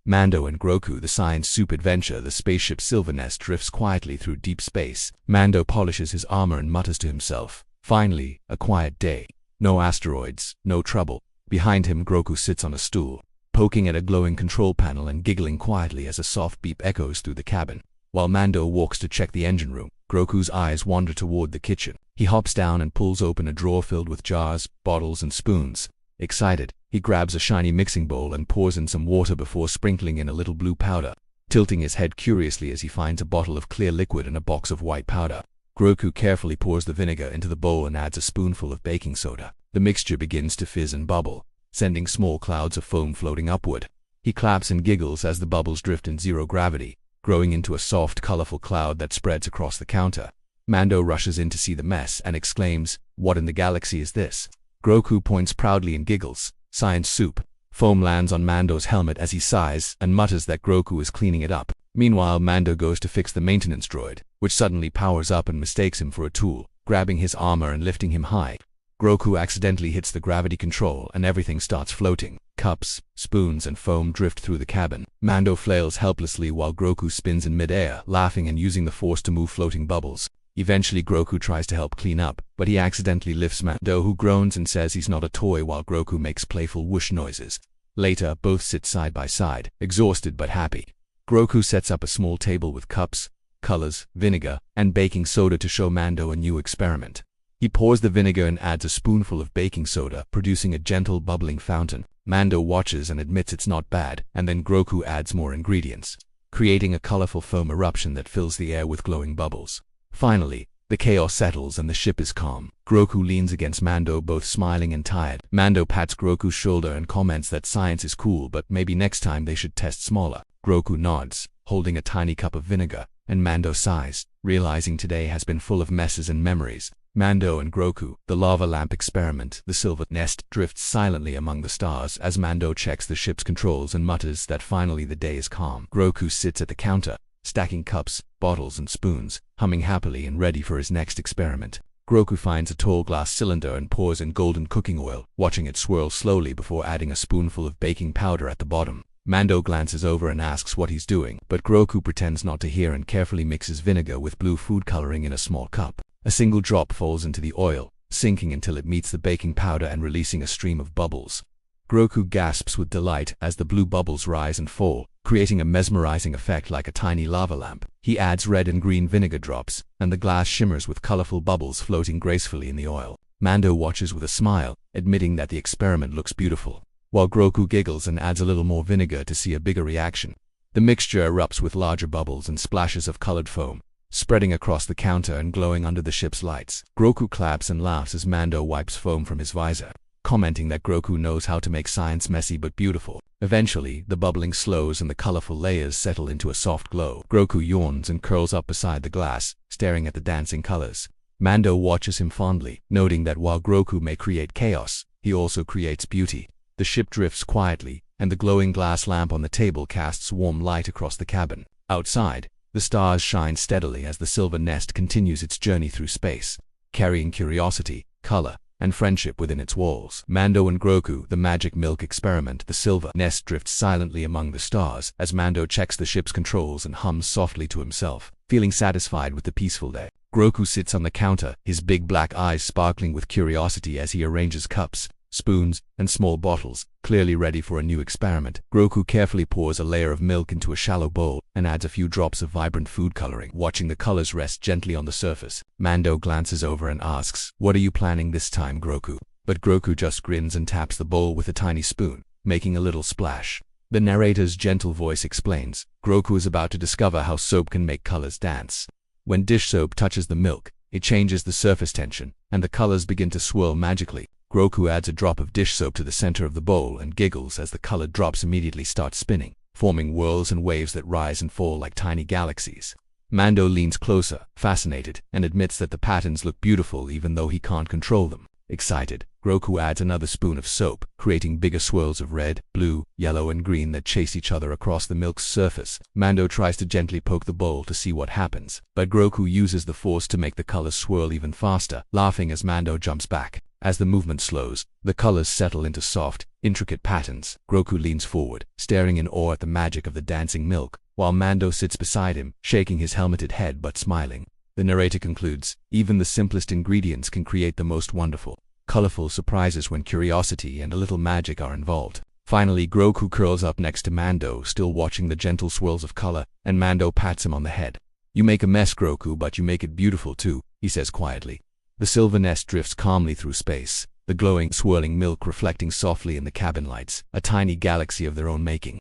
Mando and Grogu, the science soup adventure. The spaceship Silver Nest drifts quietly through deep space. Mando polishes his armor and mutters to himself. Finally, a quiet day. No asteroids, no trouble. Behind him, Grogu sits on a stool, poking at a glowing control panel and giggling quietly as a soft beep echoes through the cabin. While Mando walks to check the engine room, Groku's eyes wander toward the kitchen. He hops down and pulls open a drawer filled with jars, bottles, and spoons. Excited, he grabs a shiny mixing bowl and pours in some water before sprinkling in a little blue powder, tilting his head curiously as he finds a bottle of clear liquid and a box of white powder. Groku carefully pours the vinegar into the bowl and adds a spoonful of baking soda. The mixture begins to fizz and bubble, sending small clouds of foam floating upward. He claps and giggles as the bubbles drift in zero gravity, growing into a soft, colorful cloud that spreads across the counter. Mando rushes in to see the mess and exclaims, "What in the galaxy is this?" Groku points proudly and giggles. "Science soup." Foam lands on Mando's helmet as he sighs and mutters that Groku is cleaning it up. Meanwhile, Mando goes to fix the maintenance droid, which suddenly powers up and mistakes him for a tool, grabbing his armor and lifting him high. Groku accidentally hits the gravity control and everything starts floating. Cups, spoons, and foam drift through the cabin. Mando flails helplessly while Groku spins in midair, laughing and using the force to move floating bubbles. Eventually, Groku tries to help clean up, but he accidentally lifts Mando, who groans and says he's not a toy while Groku makes playful whoosh noises. Later, both sit side by side, exhausted but happy. Groku sets up a small table with cups, colors, vinegar, and baking soda to show Mando a new experiment. He pours the vinegar and adds a spoonful of baking soda, producing a gentle bubbling fountain. Mando watches and admits it's not bad, and then Groku adds more ingredients, creating a colorful foam eruption that fills the air with glowing bubbles. Finally, the chaos settles and the ship is calm. Groku leans against Mando, both smiling and tired. Mando pats Groku's shoulder and comments that science is cool, but maybe next time they should test smaller. Groku nods, holding a tiny cup of vinegar, and Mando sighs, realizing today has been full of messes and memories. Mando and Grogu, the lava lamp experiment. The Silver Nest drifts silently among the stars as Mando checks the ship's controls and mutters that finally the day is calm. Groku sits at the counter, stacking cups, bottles, and spoons, humming happily and ready for his next experiment. Groku finds a tall glass cylinder and pours in golden cooking oil, watching it swirl slowly before adding a spoonful of baking powder at the bottom. Mando glances over and asks what he's doing, but Groku pretends not to hear and carefully mixes vinegar with blue food coloring in a small cup. A single drop falls into the oil, sinking until it meets the baking powder and releasing a stream of bubbles. Groku gasps with delight as the blue bubbles rise and fall, creating a mesmerizing effect like a tiny lava lamp. He adds red and green vinegar drops, and the glass shimmers with colorful bubbles floating gracefully in the oil. Mando watches with a smile, admitting that the experiment looks beautiful, while Groku giggles and adds a little more vinegar to see a bigger reaction. The mixture erupts with larger bubbles and splashes of colored foam, spreading across the counter and glowing under the ship's lights. Groku claps and laughs as Mando wipes foam from his visor, commenting that Groku knows how to make science messy but beautiful. Eventually, the bubbling slows and the colorful layers settle into a soft glow. Groku yawns and curls up beside the glass, staring at the dancing colors. Mando watches him fondly, noting that while Groku may create chaos, he also creates beauty. The ship drifts quietly, and the glowing glass lamp on the table casts warm light across the cabin. Outside, the stars shine steadily as the Silver Nest continues its journey through space, carrying curiosity, color, and friendship within its walls. Mando and Grogu, the magic milk experiment. The Silver Nest drifts silently among the stars as Mando checks the ship's controls and hums softly to himself, feeling satisfied with the peaceful day. Groku sits on the counter, his big black eyes sparkling with curiosity as he arranges cups, spoons, and small bottles, clearly ready for a new experiment. Groku carefully pours a layer of milk into a shallow bowl and adds a few drops of vibrant food coloring, watching the colors rest gently on the surface. Mando glances over and asks, "What are you planning this time, Groku?" But Groku just grins and taps the bowl with a tiny spoon, making a little splash. The narrator's gentle voice explains, Groku is about to discover how soap can make colors dance. When dish soap touches the milk, it changes the surface tension, and the colors begin to swirl magically. Groku adds a drop of dish soap to the center of the bowl and giggles as the colored drops immediately start spinning, forming whirls and waves that rise and fall like tiny galaxies. Mando leans closer, fascinated, and admits that the patterns look beautiful even though he can't control them. Excited, Groku adds another spoon of soap, creating bigger swirls of red, blue, yellow, and green that chase each other across the milk's surface. Mando tries to gently poke the bowl to see what happens, but Groku uses the force to make the colors swirl even faster, laughing as Mando jumps back. As the movement slows, the colors settle into soft, intricate patterns. Groku leans forward, staring in awe at the magic of the dancing milk, while Mando sits beside him, shaking his helmeted head but smiling. The narrator concludes, even the simplest ingredients can create the most wonderful, colorful surprises when curiosity and a little magic are involved. Finally, Groku curls up next to Mando, still watching the gentle swirls of color, and Mando pats him on the head. "You make a mess, Groku, but you make it beautiful too," he says quietly. The silver nest drifts calmly through space, the glowing, swirling milk reflecting softly in the cabin lights, a tiny galaxy of their own making.